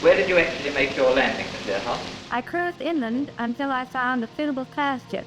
Where did you actually make your landing, Miss Earhart? I cruised inland until I found a suitable pasture.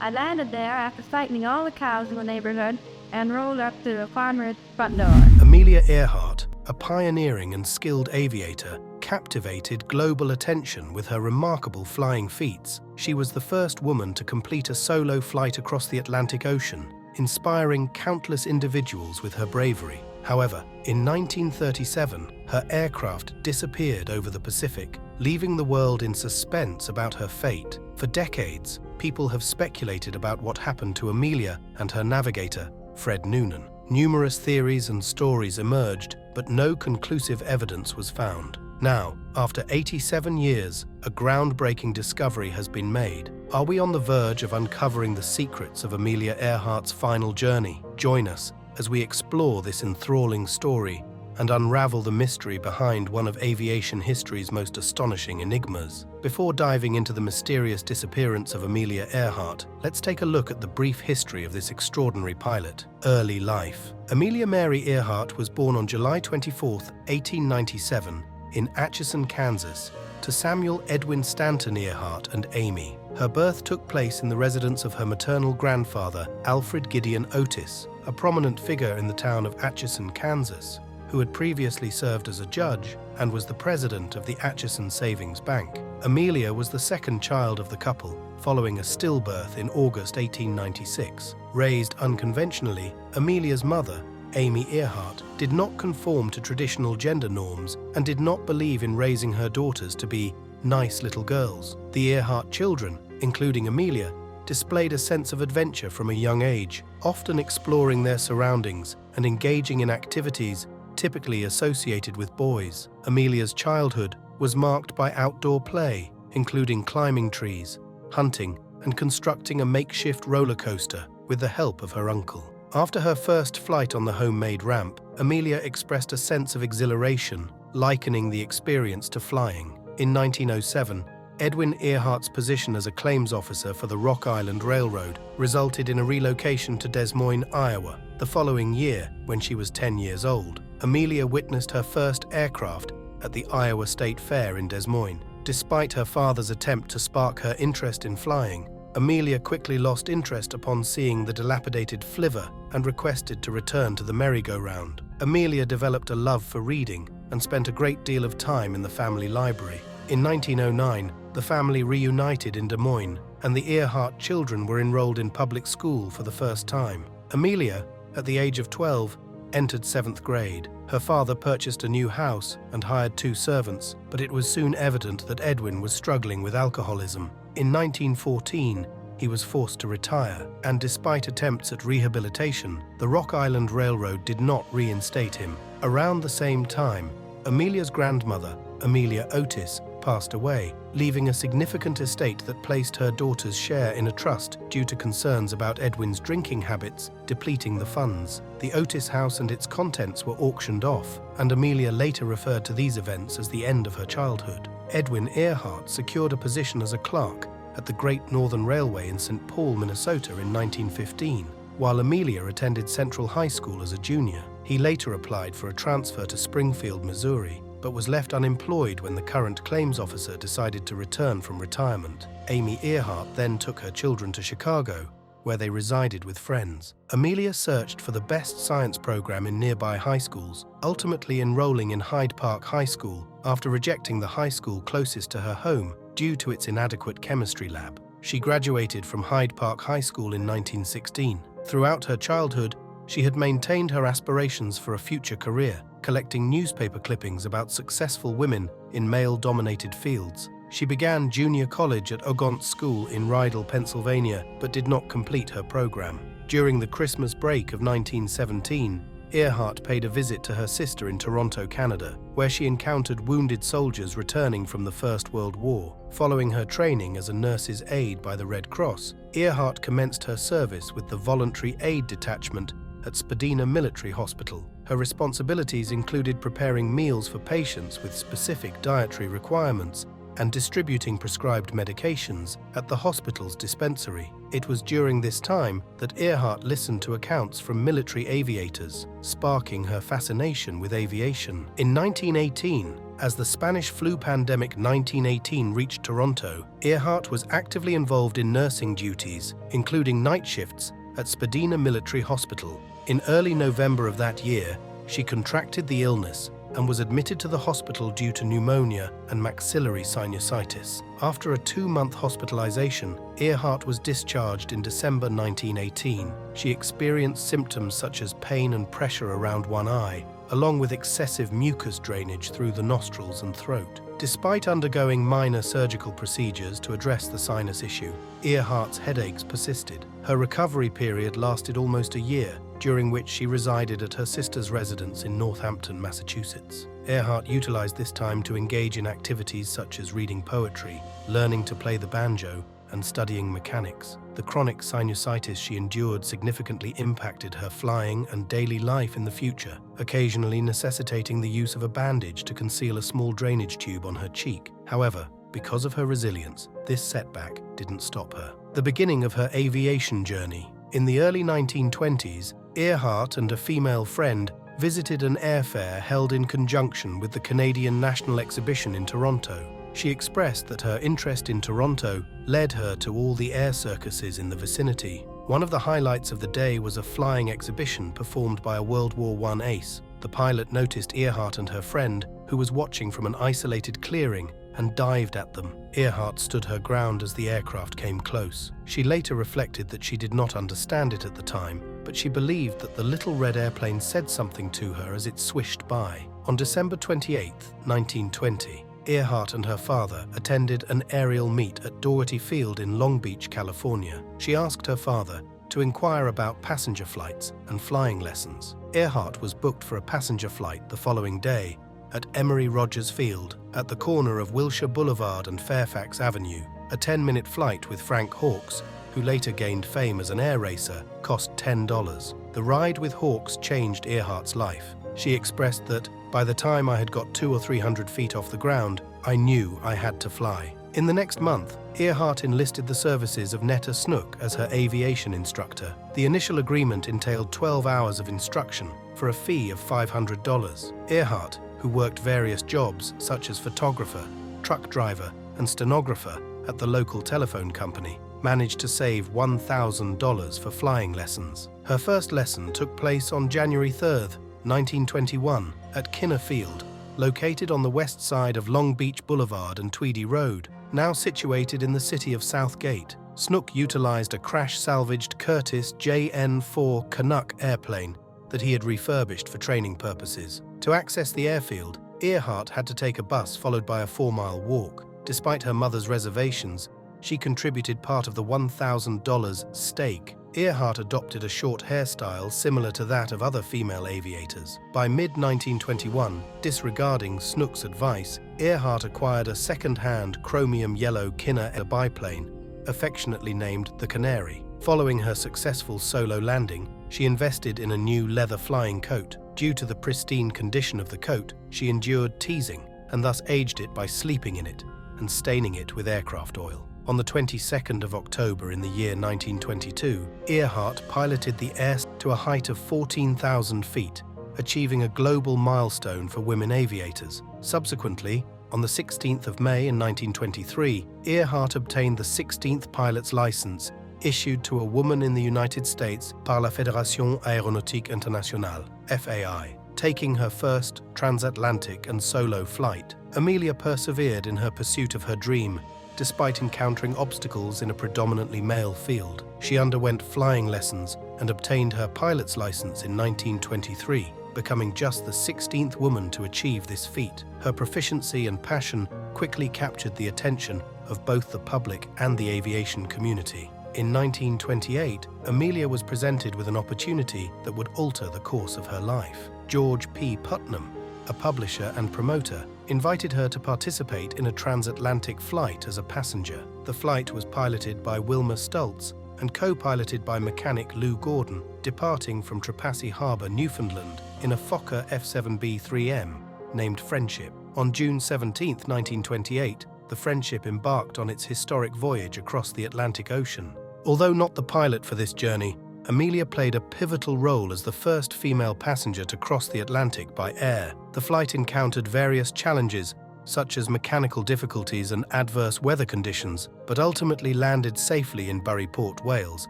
I landed there after sightening all the cows in the neighborhood and rolled up to the farmer's front door. Amelia Earhart, a pioneering and skilled aviator, captivated global attention with her remarkable flying feats. She was the first woman to complete a solo flight across the Atlantic Ocean, inspiring countless individuals with her bravery. However, in 1937, her aircraft disappeared over the Pacific, leaving the world in suspense about her fate. For decades, people have speculated about what happened to Amelia and her navigator, Fred Noonan. Numerous theories and stories emerged, but no conclusive evidence was found. Now, after 87 years, a groundbreaking discovery has been made. Are we on the verge of uncovering the secrets of Amelia Earhart's final journey? Join us as we explore this enthralling story and unravel the mystery behind one of aviation history's most astonishing enigmas. Before diving into the mysterious disappearance of Amelia Earhart, let's take a look at the brief history of this extraordinary pilot. Early life. Amelia Mary Earhart was born on July 24, 1897, in Atchison, Kansas, to Samuel Edwin Stanton Earhart and Amy. Her birth took place in the residence of her maternal grandfather, Alfred Gideon Otis, a prominent figure in the town of Atchison, Kansas, who had previously served as a judge and was the president of the Atchison Savings Bank. Amelia was the second child of the couple, following a stillbirth in August 1896. Raised unconventionally, Amelia's mother, Amy Earhart, did not conform to traditional gender norms and did not believe in raising her daughters to be nice little girls. The Earhart children, including Amelia, displayed a sense of adventure from a young age, often exploring their surroundings and engaging in activities typically associated with boys. Amelia's childhood was marked by outdoor play, including climbing trees, hunting, and constructing a makeshift roller coaster with the help of her uncle. After her first flight on the homemade ramp, Amelia expressed a sense of exhilaration, likening the experience to flying. In 1907, Edwin Earhart's position as a claims officer for the Rock Island Railroad resulted in a relocation to Des Moines, Iowa. The following year, when she was 10 years old, Amelia witnessed her first aircraft at the Iowa State Fair in Des Moines. Despite her father's attempt to spark her interest in flying, Amelia quickly lost interest upon seeing the dilapidated flivver and requested to return to the merry-go-round. Amelia developed a love for reading and spent a great deal of time in the family library. In 1909, the family reunited in Des Moines, and the Earhart children were enrolled in public school for the first time. Amelia, at the age of 12, entered 7th grade. Her father purchased a new house and hired 2 servants, but it was soon evident that Edwin was struggling with alcoholism. In 1914, he was forced to retire, and despite attempts at rehabilitation, the Rock Island Railroad did not reinstate him. Around the same time, Amelia's grandmother, Amelia Otis, passed away, leaving a significant estate that placed her daughter's share in a trust due to concerns about Edwin's drinking habits, depleting the funds. The Otis house and its contents were auctioned off, and Amelia later referred to these events as the end of her childhood. Edwin Earhart secured a position as a clerk at the Great Northern Railway in St. Paul, Minnesota in 1915, while Amelia attended Central High School as a junior. He later applied for a transfer to Springfield, Missouri, but was left unemployed when the current claims officer decided to return from retirement. Amy Earhart then took her children to Chicago, where they resided with friends. Amelia searched for the best science program in nearby high schools, ultimately enrolling in Hyde Park High School after rejecting the high school closest to her home due to its inadequate chemistry lab. She graduated from Hyde Park High School in 1916. Throughout her childhood, she had maintained her aspirations for a future career, collecting newspaper clippings about successful women in male-dominated fields. She began junior college at Ogont School in Rydal, Pennsylvania, but did not complete her program. During the Christmas break of 1917, Earhart paid a visit to her sister in Toronto, Canada, where she encountered wounded soldiers returning from the First World War. Following her training as a nurse's aide by the Red Cross, Earhart commenced her service with the Voluntary Aid Detachment at Spadina Military Hospital. Her responsibilities included preparing meals for patients with specific dietary requirements and distributing prescribed medications at the hospital's dispensary. It was during this time that Earhart listened to accounts from military aviators, sparking her fascination with aviation. In 1918, As the Spanish flu pandemic 1918 reached Toronto, Earhart was actively involved in nursing duties, including night shifts at Spadina Military Hospital. In early November of that year, she contracted the illness and was admitted to the hospital due to pneumonia and maxillary sinusitis. After a 2-month hospitalization, Earhart was discharged in December 1918. She experienced symptoms such as pain and pressure around one eye, along with excessive mucus drainage through the nostrils and throat. Despite undergoing minor surgical procedures to address the sinus issue, Earhart's headaches persisted. Her recovery period lasted almost a year, during which she resided at her sister's residence in Northampton, Massachusetts. Earhart utilized this time to engage in activities such as reading poetry, learning to play the banjo, and studying mechanics. The chronic sinusitis she endured significantly impacted her flying and daily life in the future, occasionally necessitating the use of a bandage to conceal a small drainage tube on her cheek. However, because of her resilience, this setback didn't stop her. The beginning of her aviation journey. In the early 1920s, Earhart and a female friend visited an airfair held in conjunction with the Canadian National Exhibition in Toronto. She expressed that her interest in Toronto led her to all the air circuses in the vicinity. One of the highlights of the day was a flying exhibition performed by a World War I ace. The pilot noticed Earhart and her friend, who was watching from an isolated clearing, and dived at them. Earhart stood her ground as the aircraft came close. She later reflected that she did not understand it at the time, but she believed that the little red airplane said something to her as it swished by. On December 28, 1920, Earhart and her father attended an aerial meet at Doherty Field in Long Beach, California. She asked her father to inquire about passenger flights and flying lessons. Earhart was booked for a passenger flight the following day at Emery Rogers Field, at the corner of Wilshire Boulevard and Fairfax Avenue. A 10-minute flight with Frank Hawks, who later gained fame as an air racer, cost $10. The ride with Hawks changed Earhart's life. She expressed that, "By the time I had got 200 or 300 feet off the ground, I knew I had to fly." In the next month, Earhart enlisted the services of Netta Snook as her aviation instructor. The initial agreement entailed 12 hours of instruction for a fee of $500. Earhart, who worked various jobs such as photographer, truck driver, and stenographer at the local telephone company, managed to save $1,000 for flying lessons. Her first lesson took place on January 3, 1921, at Kinner Field, located on the west side of Long Beach Boulevard and Tweedy Road, now situated in the city of Southgate. Snook utilized a crash-salvaged Curtiss JN-4 Canuck airplane that he had refurbished for training purposes. To access the airfield, Earhart had to take a bus followed by a 4-mile walk. Despite her mother's reservations, she contributed part of the $1,000 stake. Earhart adopted a short hairstyle similar to that of other female aviators. By mid-1921, disregarding Snook's advice, Earhart acquired a second-hand chromium yellow Kinner biplane, affectionately named the Canary. Following her successful solo landing, she invested in a new leather flying coat. Due to the pristine condition of the coat, she endured teasing and thus aged it by sleeping in it and staining it with aircraft oil. On the 22nd of October in the year 1922, Earhart piloted the air to a height of 14,000 feet, achieving a global milestone for women aviators. Subsequently, on the 16th of May in 1923, Earhart obtained the 16th pilot's license issued to a woman in the United States par la Fédération Aéronautique Internationale, FAI. Taking her first transatlantic and solo flight, Amelia persevered in her pursuit of her dream, despite encountering obstacles in a predominantly male field. She underwent flying lessons and obtained her pilot's license in 1923, becoming just the 16th woman to achieve this feat. Her proficiency and passion quickly captured the attention of both the public and the aviation community. In 1928, Amelia was presented with an opportunity that would alter the course of her life. George P. Putnam, a publisher and promoter, invited her to participate in a transatlantic flight as a passenger. The flight was piloted by Wilma Stultz and co-piloted by mechanic Lou Gordon, departing from Trepassey Harbour, Newfoundland, in a Fokker F-7B-3M named Friendship. On June 17, 1928, the Friendship embarked on its historic voyage across the Atlantic Ocean. Although not the pilot for this journey, Amelia played a pivotal role as the first female passenger to cross the Atlantic by air. The flight encountered various challenges, such as mechanical difficulties and adverse weather conditions, but ultimately landed safely in Port, Wales,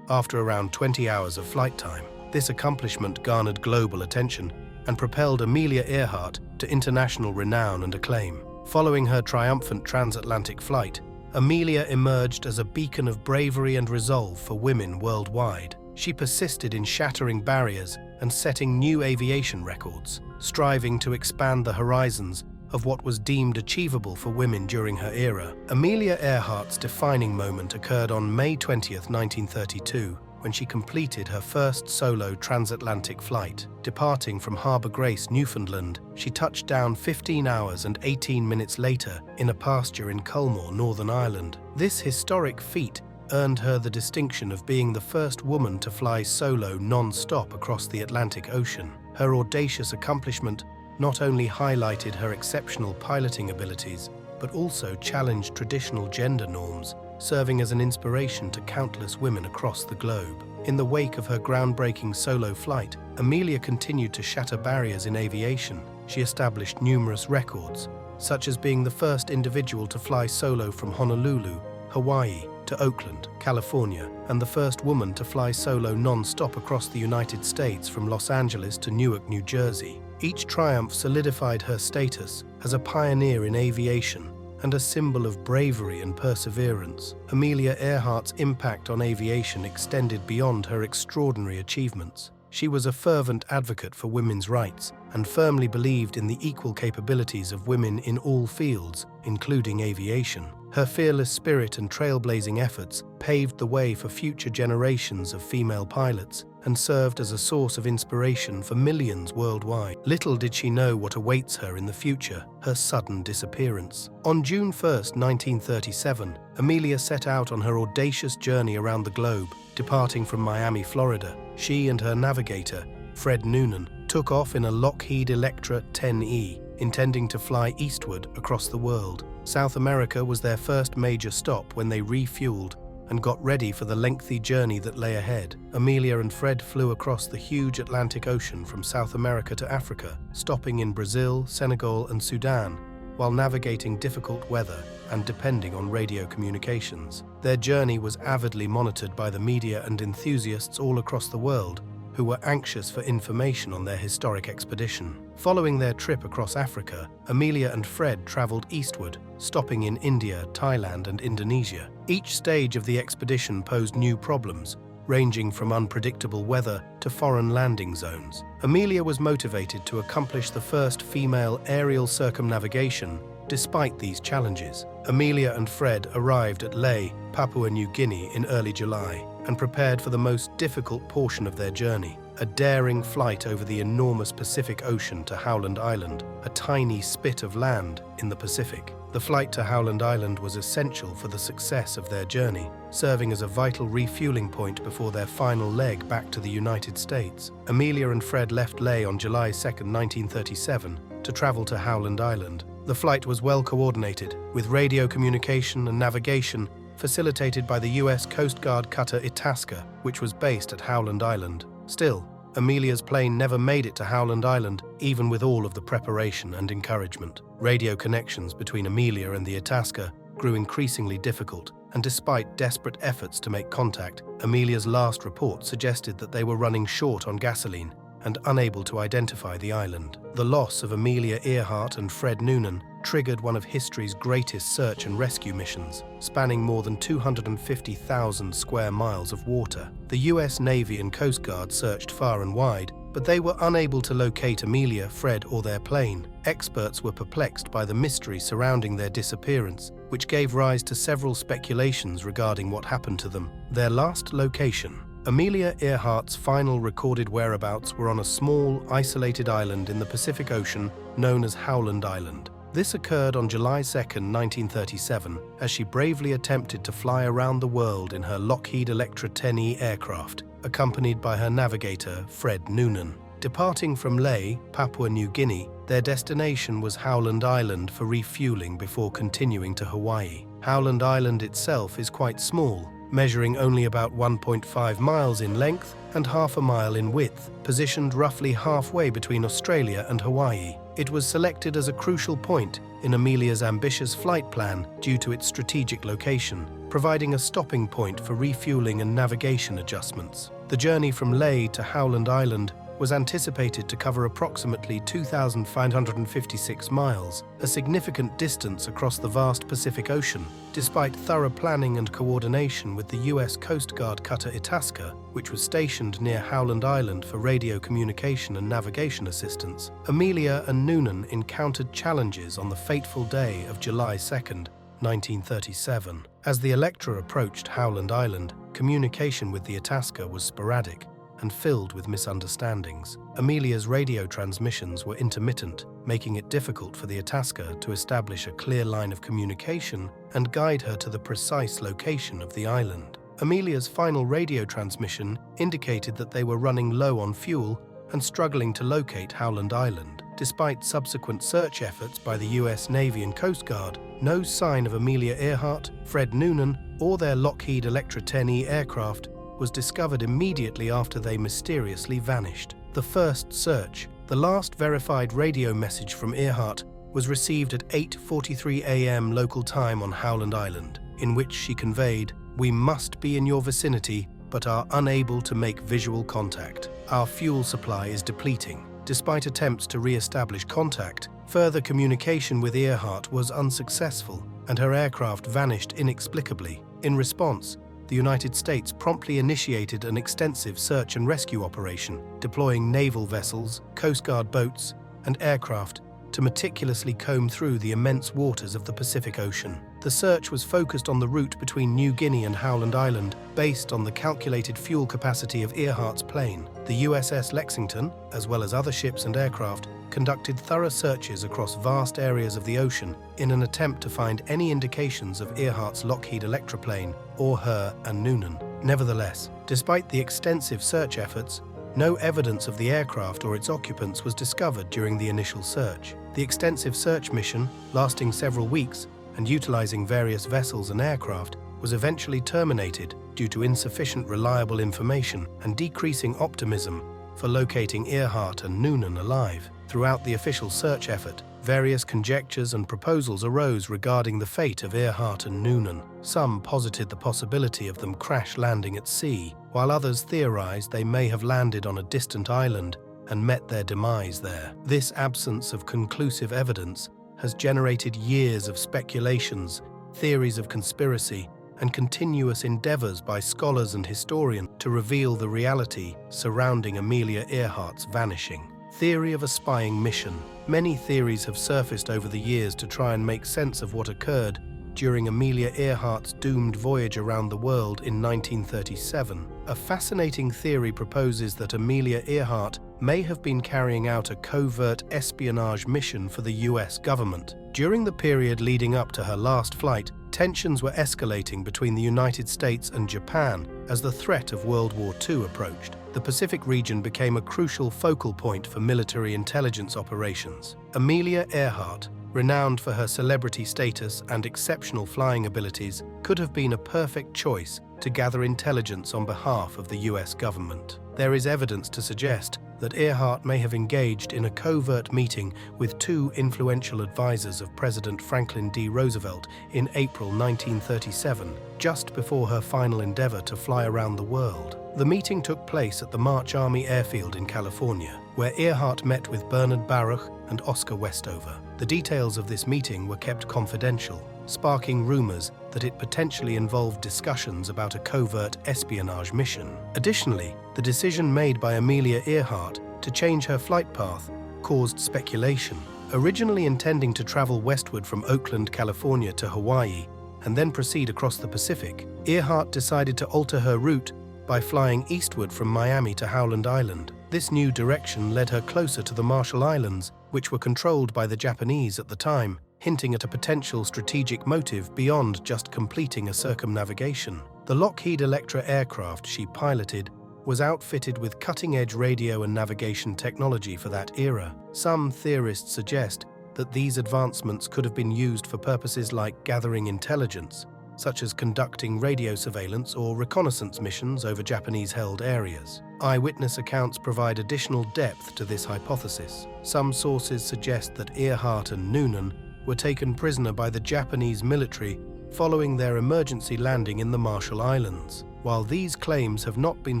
after around 20 hours of flight time. This accomplishment garnered global attention and propelled Amelia Earhart to international renown and acclaim. Following her triumphant transatlantic flight, Amelia emerged as a beacon of bravery and resolve for women worldwide. She persisted in shattering barriers and setting new aviation records, striving to expand the horizons of what was deemed achievable for women during her era. Amelia Earhart's defining moment occurred on May 20, 1932, when she completed her first solo transatlantic flight. Departing from Harbour Grace, Newfoundland, she touched down 15 hours and 18 minutes later in a pasture in Culmore, Northern Ireland. This historic feat earned her the distinction of being the first woman to fly solo non-stop across the Atlantic Ocean. Her audacious accomplishment not only highlighted her exceptional piloting abilities, but also challenged traditional gender norms, serving as an inspiration to countless women across the globe. In the wake of her groundbreaking solo flight, Amelia continued to shatter barriers in aviation. She established numerous records, such as being the first individual to fly solo from Honolulu, Hawaii, to Oakland, California, and the first woman to fly solo non-stop across the United States from Los Angeles to Newark, New Jersey. Each triumph solidified her status as a pioneer in aviation and a symbol of bravery and perseverance. Amelia Earhart's impact on aviation extended beyond her extraordinary achievements. She was a fervent advocate for women's rights and firmly believed in the equal capabilities of women in all fields, including aviation. Her fearless spirit and trailblazing efforts paved the way for future generations of female pilots and served as a source of inspiration for millions worldwide. Little did she know what awaits her in the future: her sudden disappearance. On June 1, 1937, Amelia set out on her audacious journey around the globe. Departing from Miami, Florida, she and her navigator, Fred Noonan, took off in a Lockheed Electra 10E, intending to fly eastward across the world. South America was their first major stop when they refueled and got ready for the lengthy journey that lay ahead. Amelia and Fred flew across the huge Atlantic Ocean from South America to Africa, stopping in Brazil, Senegal, and Sudan, while navigating difficult weather and depending on radio communications. Their journey was avidly monitored by the media and enthusiasts all across the world, who were anxious for information on their historic expedition. Following their trip across Africa, Amelia and Fred traveled eastward, stopping in India, Thailand, and Indonesia. Each stage of the expedition posed new problems, ranging from unpredictable weather to foreign landing zones. Amelia was motivated to accomplish the first female aerial circumnavigation despite these challenges. Amelia and Fred arrived at Lae, Papua New Guinea in early July and prepared for the most difficult portion of their journey, a daring flight over the enormous Pacific Ocean to Howland Island, a tiny spit of land in the Pacific. The flight to Howland Island was essential for the success of their journey, serving as a vital refueling point before their final leg back to the United States. Amelia and Fred left Lae on July 2, 1937, to travel to Howland Island. The flight was well coordinated, with radio communication and navigation facilitated by the U.S. Coast Guard cutter Itasca, which was based at Howland Island. Still, Amelia's plane never made it to Howland Island, even with all of the preparation and encouragement. Radio connections between Amelia and the Itasca grew increasingly difficult, and despite desperate efforts to make contact, Amelia's last report suggested that they were running short on gasoline and unable to identify the island. The loss of Amelia Earhart and Fred Noonan triggered one of history's greatest search and rescue missions, spanning more than 250,000 square miles of water. The US Navy and Coast Guard searched far and wide, but they were unable to locate Amelia, Fred, or their plane. Experts were perplexed by the mystery surrounding their disappearance, which gave rise to several speculations regarding what happened to them. Their last location. Amelia Earhart's final recorded whereabouts were on a small, isolated island in the Pacific Ocean known as Howland Island. This occurred on July 2, 1937, as she bravely attempted to fly around the world in her Lockheed Electra 10E aircraft, accompanied by her navigator, Fred Noonan. Departing from Lae, Papua New Guinea, their destination was Howland Island for refueling before continuing to Hawaii. Howland Island itself is quite small, measuring only about 1.5 miles in length and half a mile in width, positioned roughly halfway between Australia and Hawaii. It was selected as a crucial point in Amelia's ambitious flight plan due to its strategic location, providing a stopping point for refueling and navigation adjustments. The journey from Lae to Howland Island was anticipated to cover approximately 2,556 miles, a significant distance across the vast Pacific Ocean. Despite thorough planning and coordination with the U.S. Coast Guard cutter Itasca, which was stationed near Howland Island for radio communication and navigation assistance, Amelia and Noonan encountered challenges on the fateful day of July 2nd, 1937. As the Electra approached Howland Island, communication with the Itasca was sporadic and filled with misunderstandings. Amelia's radio transmissions were intermittent, making it difficult for the Itasca to establish a clear line of communication and guide her to the precise location of the island. Amelia's final radio transmission indicated that they were running low on fuel and struggling to locate Howland Island. Despite subsequent search efforts by the US Navy and Coast Guard, no sign of Amelia Earhart, Fred Noonan, or their Lockheed Electra 10E aircraft was discovered immediately after they mysteriously vanished. The first search, the last verified radio message from Earhart, was received at 8:43 a.m. local time on Howland Island, in which she conveyed, "We must be in your vicinity, but are unable to make visual contact. Our fuel supply is depleting." Despite attempts to re-establish contact, further communication with Earhart was unsuccessful, and her aircraft vanished inexplicably. In response, the United States promptly initiated an extensive search and rescue operation, deploying naval vessels, Coast Guard boats, and aircraft to meticulously comb through the immense waters of the Pacific Ocean. The search was focused on the route between New Guinea and Howland Island, based on the calculated fuel capacity of Earhart's plane. The USS Lexington, as well as other ships and aircraft, conducted thorough searches across vast areas of the ocean in an attempt to find any indications of Earhart's Lockheed Electra plane or her and Noonan. Nevertheless, despite the extensive search efforts, no evidence of the aircraft or its occupants was discovered during the initial search. The extensive search mission, lasting several weeks and utilizing various vessels and aircraft, was eventually terminated due to insufficient reliable information and decreasing optimism for locating Earhart and Noonan alive. Throughout the official search effort, various conjectures and proposals arose regarding the fate of Earhart and Noonan. Some posited the possibility of them crash landing at sea, while others theorized they may have landed on a distant island and met their demise there. This absence of conclusive evidence has generated years of speculations, theories of conspiracy, and continuous endeavors by scholars and historians to reveal the reality surrounding Amelia Earhart's vanishing. Theory of a spying mission. Many theories have surfaced over the years to try and make sense of what occurred during Amelia Earhart's doomed voyage around the world in 1937. A fascinating theory proposes that Amelia Earhart may have been carrying out a covert espionage mission for the US government. During the period leading up to her last flight, tensions were escalating between the United States and Japan as the threat of World War II approached. The Pacific region became a crucial focal point for military intelligence operations. Amelia Earhart, renowned for her celebrity status and exceptional flying abilities, could have been a perfect choice to gather intelligence on behalf of the US government. There is evidence to suggest that Earhart may have engaged in a covert meeting with two influential advisors of President Franklin D. Roosevelt in April 1937, just before her final endeavor to fly around the world. The meeting took place at the March Army Airfield in California, where Earhart met with Bernard Baruch and Oscar Westover. The details of this meeting were kept confidential, sparking rumors that it potentially involved discussions about a covert espionage mission. Additionally, the decision made by Amelia Earhart to change her flight path caused speculation. Originally intending to travel westward from Oakland, California to Hawaii and then proceed across the Pacific, Earhart decided to alter her route by flying eastward from Miami to Howland Island. This new direction led her closer to the Marshall Islands, which were controlled by the Japanese at the time, hinting at a potential strategic motive beyond just completing a circumnavigation. The Lockheed Electra aircraft she piloted was outfitted with cutting-edge radio and navigation technology for that era. Some theorists suggest that these advancements could have been used for purposes like gathering intelligence, such as conducting radio surveillance or reconnaissance missions over Japanese-held areas. Eyewitness accounts provide additional depth to this hypothesis. Some sources suggest that Earhart and Noonan were taken prisoner by the Japanese military following their emergency landing in the Marshall Islands. While these claims have not been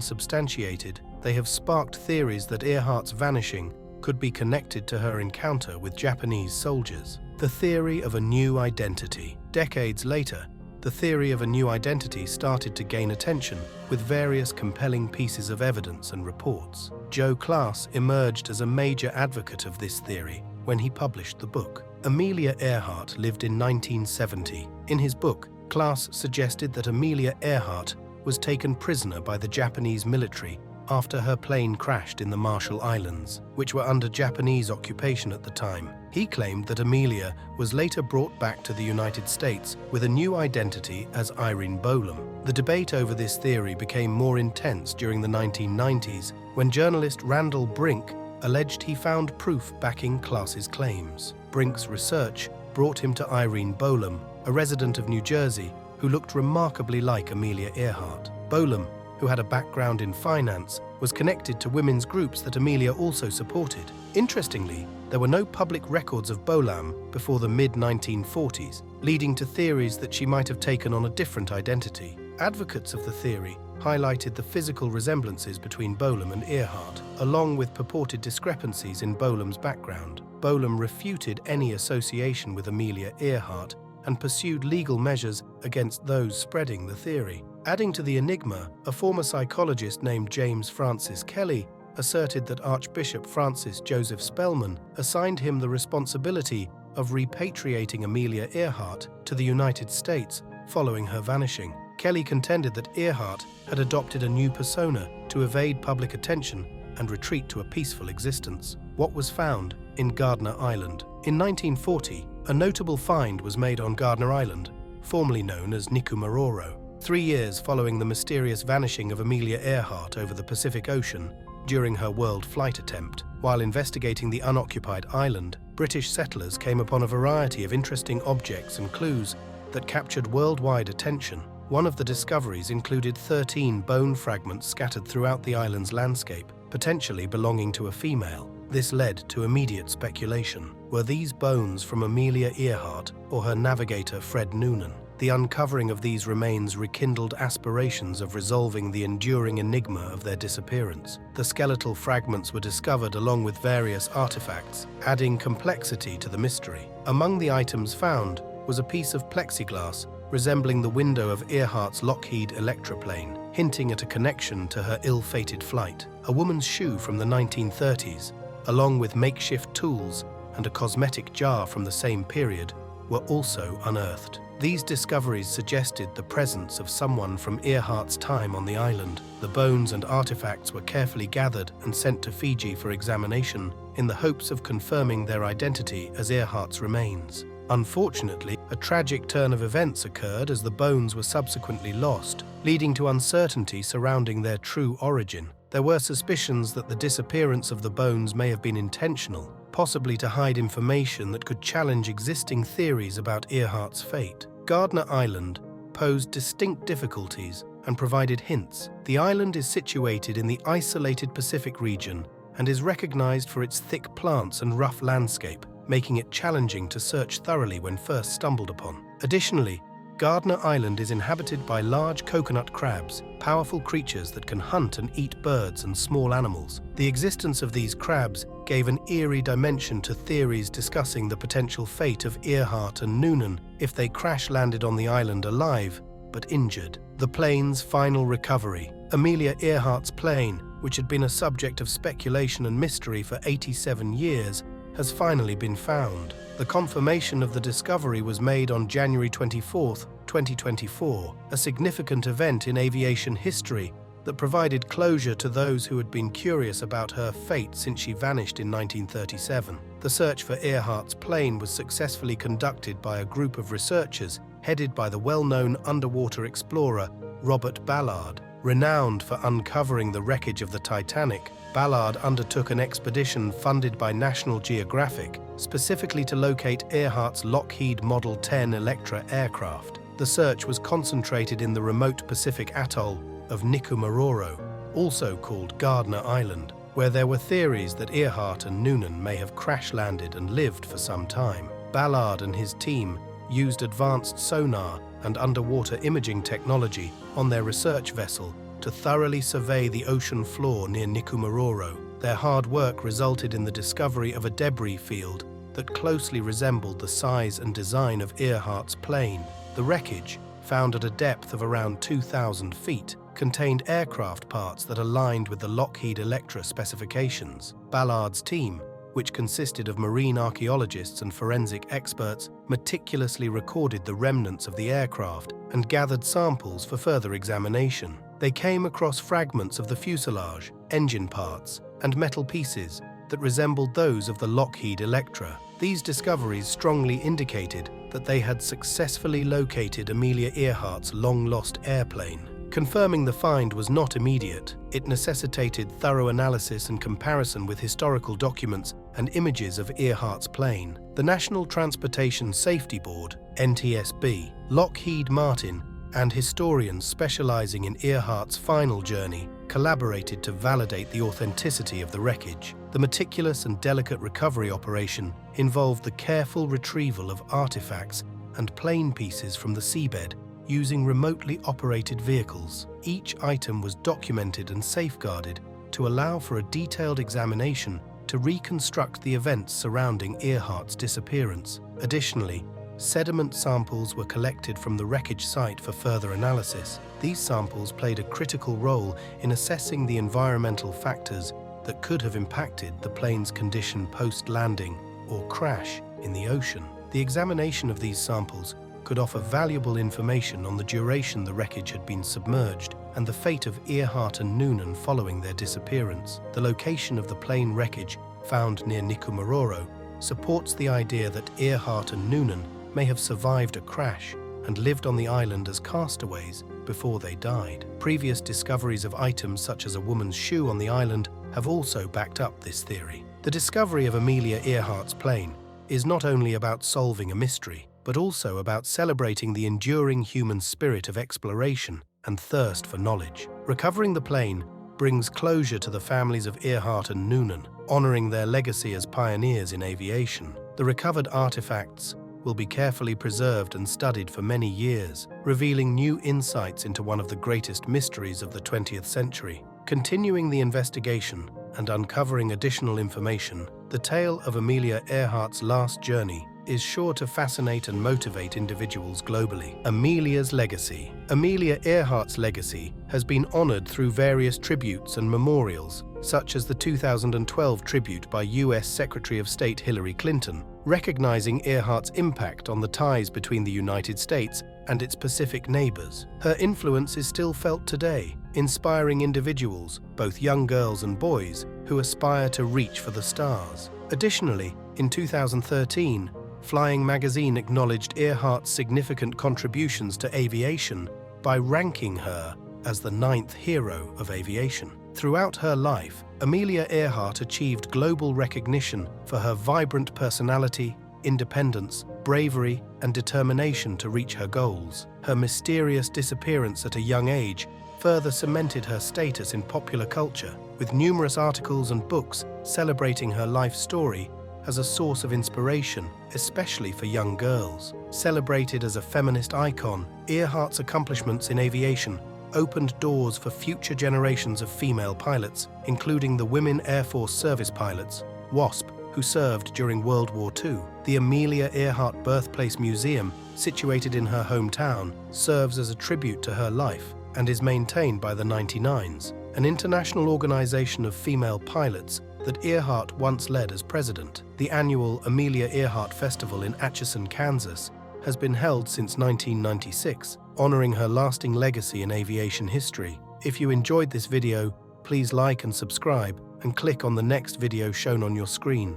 substantiated, they have sparked theories that Earhart's vanishing could be connected to her encounter with Japanese soldiers. The theory of a new identity. Decades later, the theory of a new identity started to gain attention with various compelling pieces of evidence and reports. Joe Class emerged as a major advocate of this theory when he published the book. Amelia Earhart lived in 1970. In his book, Class suggested that Amelia Earhart was taken prisoner by the Japanese military after her plane crashed in the Marshall Islands, which were under Japanese occupation at the time. He claimed that Amelia was later brought back to the United States with a new identity as Irene Bolam. The debate over this theory became more intense during the 1990s when journalist Randall Brink alleged he found proof backing Class's claims. Brink's research brought him to Irene Bolam, a resident of New Jersey who looked remarkably like Amelia Earhart. Bolam, who had a background in finance, was connected to women's groups that Amelia also supported. Interestingly, there were no public records of Bolam before the mid-1940s, leading to theories that she might have taken on a different identity. Advocates of the theory highlighted the physical resemblances between Bolam and Earhart, along with purported discrepancies in Bolam's background. Bolam refuted any association with Amelia Earhart and pursued legal measures against those spreading the theory. Adding to the enigma, a former psychologist named James Francis Kelly asserted that Archbishop Francis Joseph Spellman assigned him the responsibility of repatriating Amelia Earhart to the United States following her vanishing. Kelly contended that Earhart had adopted a new persona to evade public attention and retreat to a peaceful existence. What was found in Gardner Island? In 1940, a notable find was made on Gardner Island, formerly known as Nikumaroro. 3 years following the mysterious vanishing of Amelia Earhart over the Pacific Ocean during her world flight attempt. While investigating the unoccupied island, British settlers came upon a variety of interesting objects and clues that captured worldwide attention. One of the discoveries included 13 bone fragments scattered throughout the island's landscape, potentially belonging to a female. This led to immediate speculation. Were these bones from Amelia Earhart or her navigator Fred Noonan? The uncovering of these remains rekindled aspirations of resolving the enduring enigma of their disappearance. The skeletal fragments were discovered along with various artifacts, adding complexity to the mystery. Among the items found was a piece of plexiglass resembling the window of Earhart's Lockheed Electroplane, hinting at a connection to her ill-fated flight. A woman's shoe from the 1930s, along with makeshift tools and a cosmetic jar from the same period, were also unearthed. These discoveries suggested the presence of someone from Earhart's time on the island. The bones and artifacts were carefully gathered and sent to Fiji for examination in the hopes of confirming their identity as Earhart's remains. Unfortunately, a tragic turn of events occurred as the bones were subsequently lost, leading to uncertainty surrounding their true origin. There were suspicions that the disappearance of the bones may have been intentional, possibly to hide information that could challenge existing theories about Earhart's fate. Gardner Island posed distinct difficulties and provided hints. The island is situated in the isolated Pacific region and is recognized for its thick plants and rough landscape, making it challenging to search thoroughly when first stumbled upon. Additionally, Gardner Island is inhabited by large coconut crabs, powerful creatures that can hunt and eat birds and small animals. The existence of these crabs gave an eerie dimension to theories discussing the potential fate of Earhart and Noonan if they crash-landed on the island alive but injured. The plane's final recovery. Amelia Earhart's plane, which had been a subject of speculation and mystery for 87 years, has finally been found. The confirmation of the discovery was made on January 24, 2024, a significant event in aviation history that provided closure to those who had been curious about her fate since she vanished in 1937. The search for Earhart's plane was successfully conducted by a group of researchers headed by the well-known underwater explorer Robert Ballard. Renowned for uncovering the wreckage of the Titanic, Ballard undertook an expedition funded by National Geographic, specifically to locate Earhart's Lockheed Model 10 Electra aircraft. The search was concentrated in the remote Pacific atoll of Nikumaroro, also called Gardner Island, where there were theories that Earhart and Noonan may have crash-landed and lived for some time. Ballard and his team used advanced sonar and underwater imaging technology on their research vessel to thoroughly survey the ocean floor near Nikumaroro. Their hard work resulted in the discovery of a debris field that closely resembled the size and design of Earhart's plane. The wreckage, found at a depth of around 2,000 feet, contained aircraft parts that aligned with the Lockheed Electra specifications. Ballard's team, which consisted of marine archaeologists and forensic experts, meticulously recorded the remnants of the aircraft and gathered samples for further examination. They came across fragments of the fuselage, engine parts, and metal pieces that resembled those of the Lockheed Electra. These discoveries strongly indicated that they had successfully located Amelia Earhart's long-lost airplane. Confirming the find was not immediate. It necessitated thorough analysis and comparison with historical documents and images of Earhart's plane. The National Transportation Safety Board, NTSB, Lockheed Martin, and historians specializing in Earhart's final journey collaborated to validate the authenticity of the wreckage. The meticulous and delicate recovery operation involved the careful retrieval of artifacts and plane pieces from the seabed using remotely operated vehicles. Each item was documented and safeguarded to allow for a detailed examination to reconstruct the events surrounding Earhart's disappearance. Additionally, sediment samples were collected from the wreckage site for further analysis. These samples played a critical role in assessing the environmental factors that could have impacted the plane's condition post-landing or crash in the ocean. The examination of these samples could offer valuable information on the duration the wreckage had been submerged and the fate of Earhart and Noonan following their disappearance. The location of the plane wreckage found near Nikumaroro supports the idea that Earhart and Noonan may have survived a crash and lived on the island as castaways before they died. Previous discoveries of items such as a woman's shoe on the island have also backed up this theory. The discovery of Amelia Earhart's plane is not only about solving a mystery, but also about celebrating the enduring human spirit of exploration and thirst for knowledge. Recovering the plane brings closure to the families of Earhart and Noonan, honoring their legacy as pioneers in aviation. The recovered artifacts will be carefully preserved and studied for many years, revealing new insights into one of the greatest mysteries of the 20th century. Continuing the investigation and uncovering additional information, the tale of Amelia Earhart's last journey is sure to fascinate and motivate individuals globally. Amelia's legacy. Amelia Earhart's legacy has been honored through various tributes and memorials, such as the 2012 tribute by U.S. Secretary of State Hillary Clinton, recognizing Earhart's impact on the ties between the United States and its Pacific neighbors. Her influence is still felt today, inspiring individuals, both young girls and boys, who aspire to reach for the stars. Additionally, in 2013, Flying Magazine acknowledged Earhart's significant contributions to aviation by ranking her as the 9th hero of aviation. Throughout her life, Amelia Earhart achieved global recognition for her vibrant personality, independence, bravery, and determination to reach her goals. Her mysterious disappearance at a young age further cemented her status in popular culture, with numerous articles and books celebrating her life story as a source of inspiration, especially for young girls. Celebrated as a feminist icon, Earhart's accomplishments in aviation opened doors for future generations of female pilots, including the Women Air Force Service Pilots, WASP, who served during World War II. The Amelia Earhart Birthplace Museum, situated in her hometown, serves as a tribute to her life and is maintained by the 99s, an international organization of female pilots that Earhart once led as president. The annual Amelia Earhart Festival in Atchison, Kansas, has been held since 1996, honoring her lasting legacy in aviation history. If you enjoyed this video, please like and subscribe and click on the next video shown on your screen.